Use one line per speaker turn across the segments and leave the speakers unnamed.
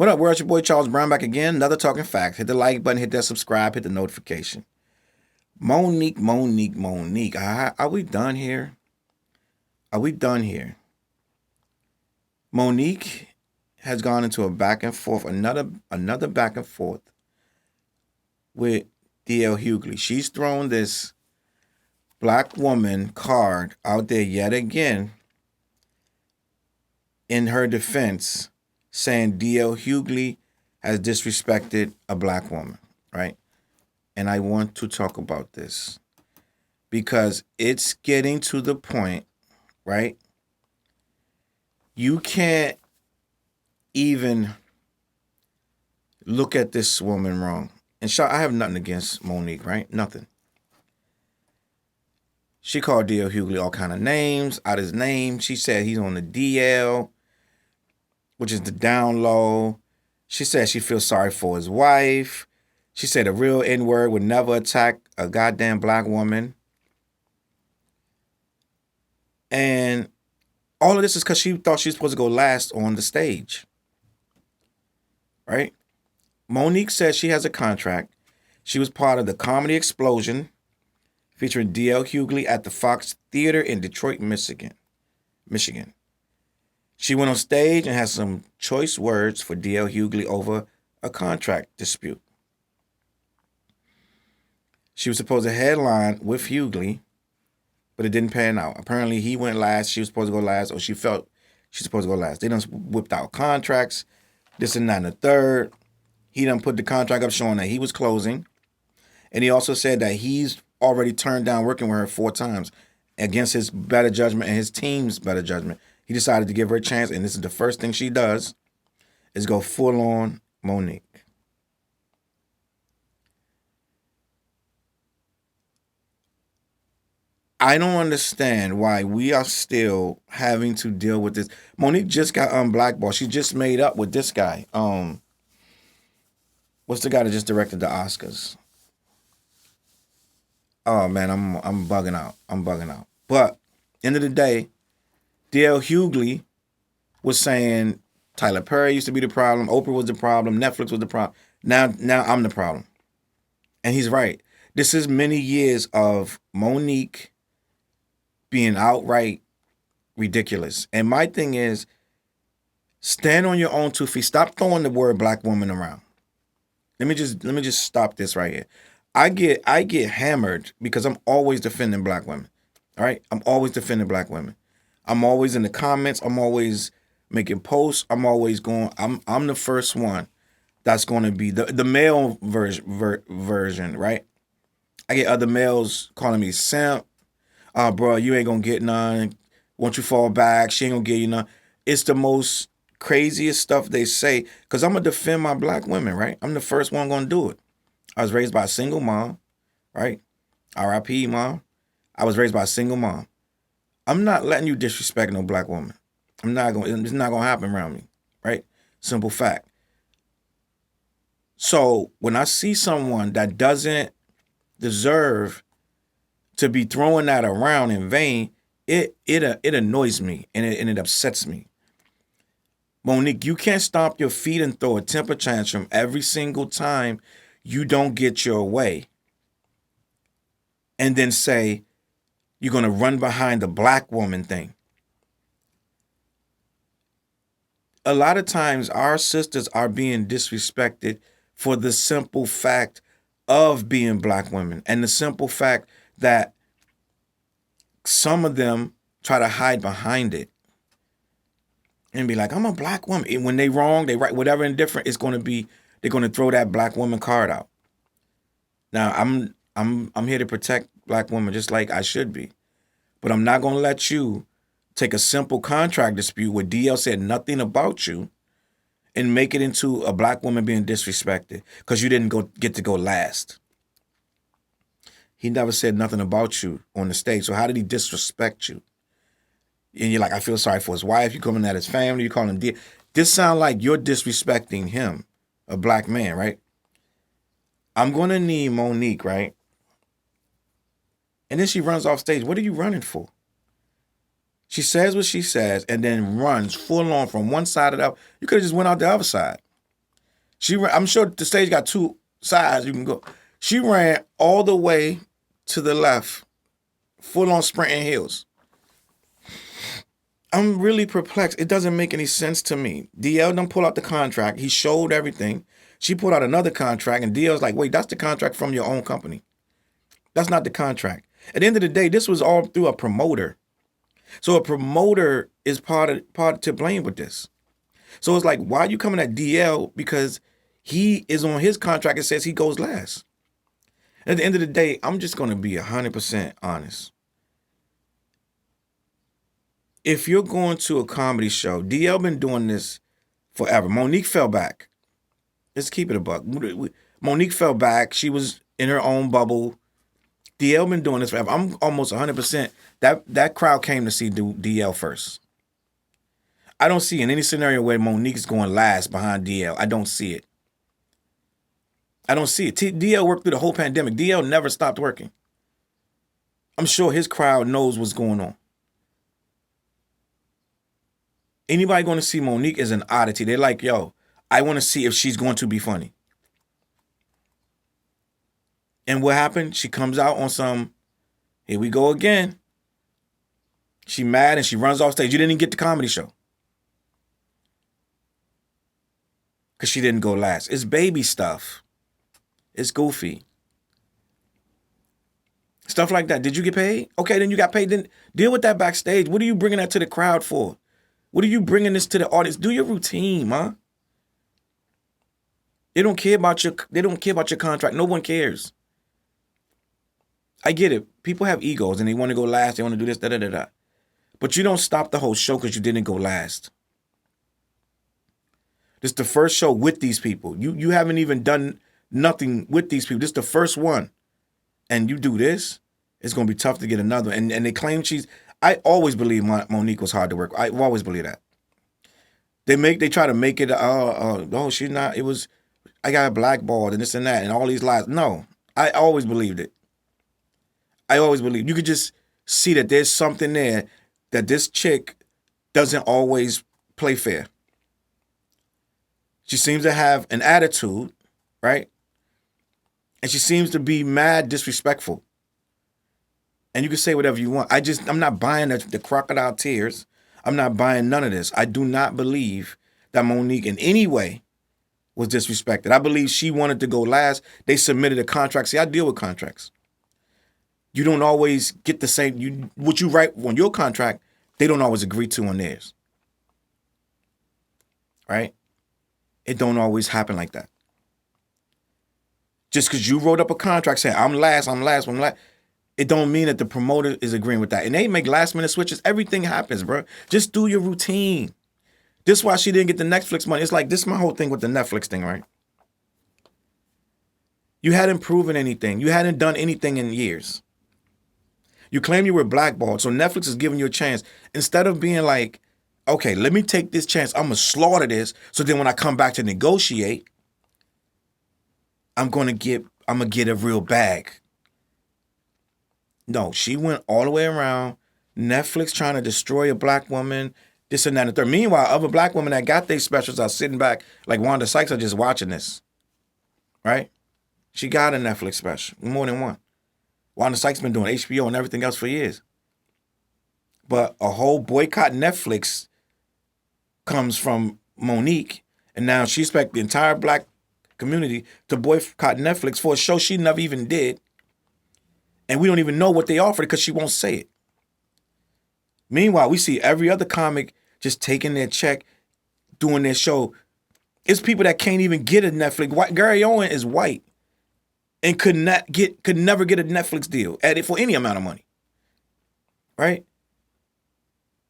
What up, world? Your boy Charles Brown back again. Another talking fact. Hit the like button, hit that subscribe, hit the notification. Monique. Are we done here? Are we done here? Monique has gone into a back and forth, another back and forth with DL Hughley. She's thrown this black woman card out there yet again in her defense, saying DL Hughley has disrespected a black woman, right? And I want to talk about this because it's getting to the point, right? You can't even look at this woman wrong. And I have nothing against Monique, right? Nothing. She called DL Hughley all kind of names, out his name. She said he's on the DL, which is the down low. She said she feels sorry for his wife. She said a real N-word would never attack a goddamn black woman. And all of this is because she thought she was supposed to go last on the stage. Right? Monique says she has a contract. She was part of the comedy explosion featuring DL Hughley at the Fox Theater in Detroit, Michigan. She went on stage and had some choice words for DL Hughley over a contract dispute. She was supposed to headline with Hughley, but it didn't pan out. Apparently, he went last. She was supposed to go last, or she felt she's supposed to go last. They done whipped out contracts, this and that and the third. He done put the contract up showing that he was closing. And he also said that he's already turned down working with her 4 times against his better judgment and his team's better judgment. He decided to give her a chance, and this is the first thing she does, is go full on Monique. I don't understand why we are still having to deal with this. Monique just got blackballed. She just made up with this guy. What's the guy that just directed the Oscars? Oh man, I'm bugging out. But end of the day, DL Hughley was saying Tyler Perry used to be the problem, Oprah was the problem, Netflix was the problem. Now I'm the problem. And he's right. This is many years of Monique being outright ridiculous. And my thing is, stand on your own 2 feet. Stop throwing the word black woman around. Let me just stop this right here. I get hammered because I'm always defending black women. All right? I'm always defending black women. I'm always in the comments. I'm always making posts. I'm always going. I'm the first one that's going to be the male version, right? I get other males calling me simp. Bro, you ain't gonna get none. Once you fall back, she ain't gonna get you none. It's the most craziest stuff they say because I'm gonna defend my black women, right? I'm the first one gonna do it. I was raised by a single mom, right? R.I.P. mom. I was raised by a single mom. I'm not letting you disrespect no black woman. It's not gonna happen around me, right? Simple fact. So when I see someone that doesn't deserve to be throwing that around in vain, it annoys me and it upsets me. Monique, you can't stomp your feet and throw a temper tantrum every single time you don't get your way and then say you're going to run behind the black woman thing. A lot of times our sisters are being disrespected for the simple fact of being black women and the simple fact that some of them try to hide behind it and be like, I'm a black woman. And when they wrong, they right, whatever indifferent, it's going to be, they're going to throw that black woman card out. Now, I'm here to protect black women just like I should be. But I'm not going to let you take a simple contract dispute where DL said nothing about you and make it into a black woman being disrespected because you didn't get to go last. He never said nothing about you on the stage. So how did he disrespect you? And you're like, I feel sorry for his wife. You're coming at his family. You call him DL. This sounds like you're disrespecting him, a black man, right? I'm going to need Monique, right? And then she runs off stage. What are you running for? She says what she says and then runs full on from one side of the other. You could have just went out the other side. I'm sure the stage got two sides you can go. She ran all the way to the left, full on sprinting heels. I'm really perplexed. It doesn't make any sense to me. DL done pull out the contract. He showed everything. She pulled out another contract, and DL's like, wait, that's the contract from your own company. That's not the contract. At the end of the day, this was all through a promoter. So a promoter is part to blame with this. So it's like, why are you coming at DL? Because he is on his contract. It says he goes last. At the end of the day, I'm just going to be 100% honest. If you're going to a comedy show, DL been doing this forever. Monique fell back. Let's keep it a buck. Monique fell back. She was in her own bubble. DL been doing this forever. I'm almost 100%. That crowd came to see DL first. I don't see in any scenario where Monique's going last behind DL. I don't see it. I don't see it. DL worked through the whole pandemic. DL never stopped working. I'm sure his crowd knows what's going on. Anybody going to see Monique is an oddity. They're like, yo, I want to see if she's going to be funny. And what happened? She comes out on some, here we go again. She mad and she runs off stage. You didn't even get the comedy show. Because she didn't go last. It's baby stuff. It's goofy. Stuff like that. Did you get paid? Okay, then you got paid. Then deal with that backstage. What are you bringing that to the crowd for? What are you bringing this to the audience? Do your routine, man. They don't care about your contract. No one cares. I get it. People have egos and they want to go last. They want to do this, da-da-da-da. But you don't stop the whole show because you didn't go last. This is the first show with these people. You haven't even done nothing with these people. This is the first one. And you do this, it's going to be tough to get another. And they claim I always believe Monique was hard to work. I've always believed that. They try to make it, she's not, it was, I got blackballed and this and that and all these lies. No, I always believed it. I always believed. You could just see that there's something there that this chick doesn't always play fair. She seems to have an attitude, right? And she seems to be mad disrespectful. And you can say whatever you want. I'm not buying the crocodile tears. I'm not buying none of this. I do not believe that Monique in any way was disrespected. I believe she wanted to go last. They submitted a contract. See, I deal with contracts. You don't always get the same, what you write on your contract, they don't always agree to on theirs. Right? It don't always happen like that. Just because you wrote up a contract saying, I'm last, it don't mean that the promoter is agreeing with that. And they make last minute switches. Everything happens, bro. Just do your routine. This is why she didn't get the Netflix money. It's like, this is my whole thing with the Netflix thing, right? You hadn't proven anything. You hadn't done anything in years. You claim you were blackballed, so Netflix is giving you a chance. Instead of being like, okay, let me take this chance. I'm going to slaughter this. So then when I come back to negotiate, I'm going to get a real bag. No, she went all the way around. Netflix trying to destroy a black woman, this and that and the third. Meanwhile, other black women that got their specials are sitting back like Wanda Sykes are just watching this. Right? She got a Netflix special, more than one. Wanda Sykes been doing HBO and everything else for years. But a whole boycott Netflix comes from Monique, and now she expects the entire black community to boycott Netflix for a show she never even did. And we don't even know what they offered because she won't say it. Meanwhile, we see every other comic just taking their check, doing their show. It's people that can't even get a Netflix. Gary Owen is white and could never get a Netflix deal for any amount of money. Right?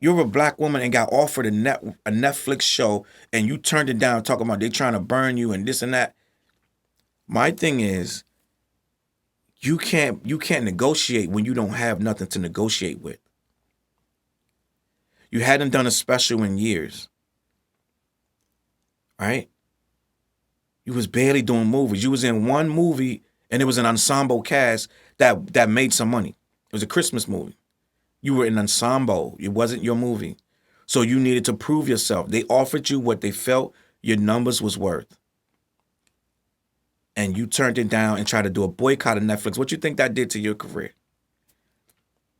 You're a black woman and got offered a Netflix show and you turned it down talking about they trying to burn you and this and that. My thing is, you can't negotiate when you don't have nothing to negotiate with. You hadn't done a special in years. Right? You was barely doing movies. You was in one movie and it was an ensemble cast that made some money. It was a Christmas movie. You were an ensemble. It wasn't your movie. So you needed to prove yourself. They offered you what they felt your numbers was worth. and you turned it down and tried to do a boycott of Netflix, what you think that did to your career?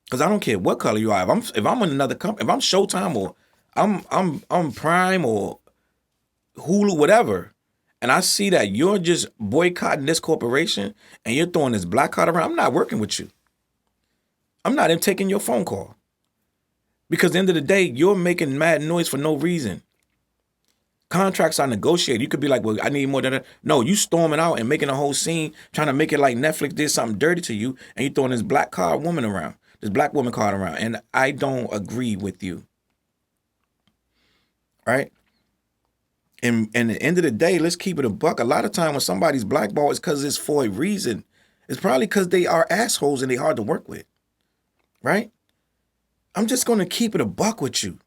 Because I don't care what color you are. If I'm in another company, if I'm Showtime or I'm Prime or Hulu, whatever, and I see that you're just boycotting this corporation and you're throwing this black card around, I'm not working with you. I'm not even taking your phone call. Because at the end of the day, you're making mad noise for no reason. Contracts are negotiated. You could be like, well, I need more than that. No, you storming out and making a whole scene, trying to make it like Netflix did something dirty to you, and you throwing this black card woman around, this black woman card around. And I don't agree with you. Right? And at the end of the day, let's keep it a buck. A lot of time when somebody's blackballed, it's because it's for a reason. It's probably because they are assholes and they're hard to work with. Right? I'm just going to keep it a buck with you.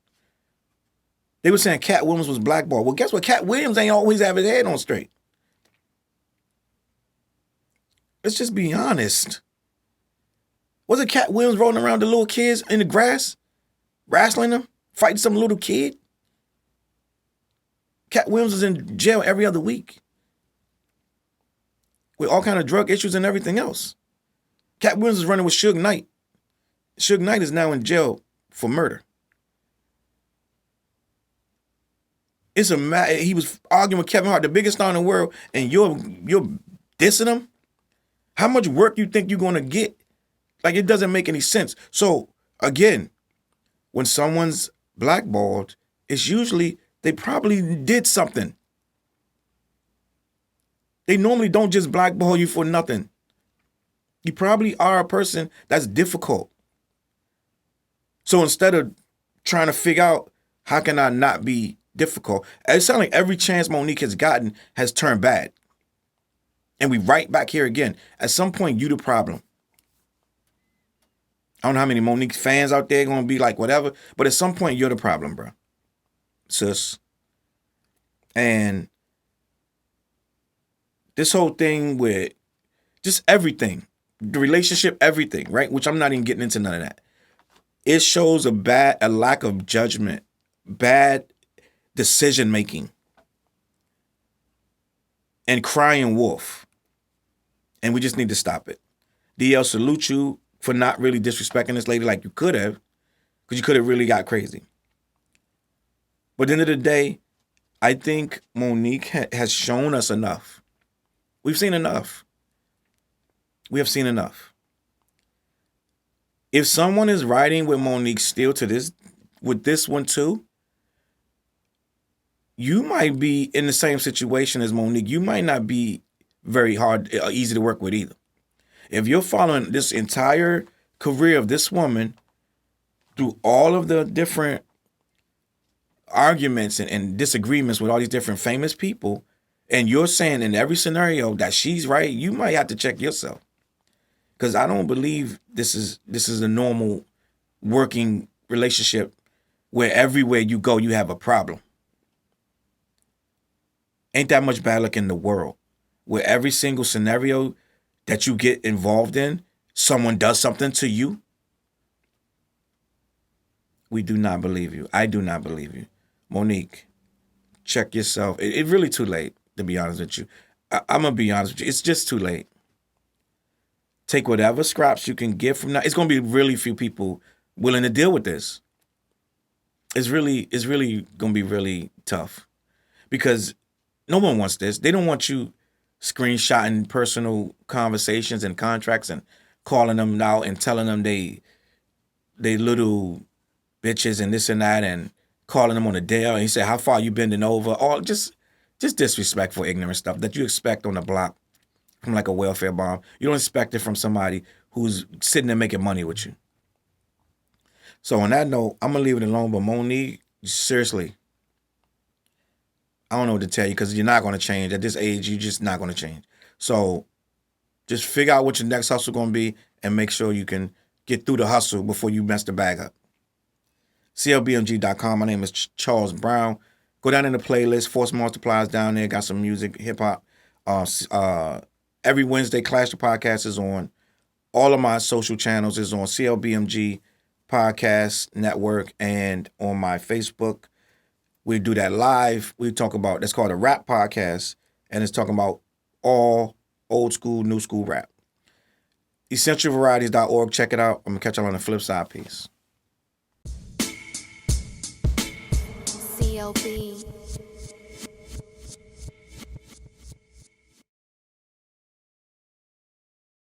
They were saying Cat Williams was blackballed. Well, guess what? Cat Williams ain't always have his head on straight. Let's just be honest. Wasn't Cat Williams rolling around the little kids in the grass, wrestling them, fighting some little kid? Cat Williams is in jail every other week with all kind of drug issues and everything else. Cat Williams is running with Suge Knight. Suge Knight is now in jail for murder. He was arguing with Kevin Hart, the biggest star in the world, and you're dissing him? How much work you think you're going to get? Like, it doesn't make any sense. So, again, when someone's blackballed, it's usually they probably did something. They normally don't just blackball you for nothing. You probably are a person that's difficult. So instead of trying to figure out how can I not be difficult, it sounds like every chance Monique has gotten has turned bad. And we right back here again. At some point, you the problem. I don't know how many Monique fans out there going to be like whatever, but at some point, you're the problem, bro. Sis. And this whole thing with just everything, the relationship, everything, right? Which I'm not even getting into none of that. It shows a lack of judgment, bad decision making, and crying wolf. And we just need to stop it. DL, salute you for not really disrespecting this lady like you could have, because you could have really got crazy. But at the end of the day, I think Monique has shown us enough. We've seen enough. We have seen enough. If someone is riding with Monique still with this one too, you might be in the same situation as Monique. You might not be very easy to work with either. If you're following this entire career of this woman through all of the different arguments and disagreements with all these different famous people, and you're saying in every scenario that she's right, you might have to check yourself. Because I don't believe this is a normal working relationship where everywhere you go, you have a problem. Ain't that much bad luck in the world where every single scenario that you get involved in, someone does something to you? We do not believe you. I do not believe you. Monique, check yourself. It's really too late, to be honest with you. I'm going to be honest with you. It's just too late. Take whatever scraps you can get from that. It's going to be really few people willing to deal with this. It's really going to be really tough because no one wants this. They don't want you screenshotting personal conversations and contracts and calling them out and telling them they little bitches and this and that and calling them on a dare. And he said, how far you bending over? All just disrespectful, ignorant stuff that you expect on the block from like a welfare bomb. You don't expect it from somebody who's sitting there making money with you. So on that note, I'm going to leave it alone. But Monique, seriously, I don't know what to tell you because you're not going to change. At this age, you're just not going to change. So just figure out what your next hustle going to be and make sure you can get through the hustle before you mess the bag up. CLBMG.com. My name is Challz Brown. Go down in the playlist. Force Multipliers down there. Got some music, hip-hop. Every Wednesday, Clash the Podcast is on. All of my social channels is on CLBMG Podcast Network and on my Facebook. We do that live. We talk about, that's called a rap podcast, and it's talking about all old school, new school rap. Essentialvarieties.org. Check it out. I'm going to catch y'all on the flip side. Peace.
CLB.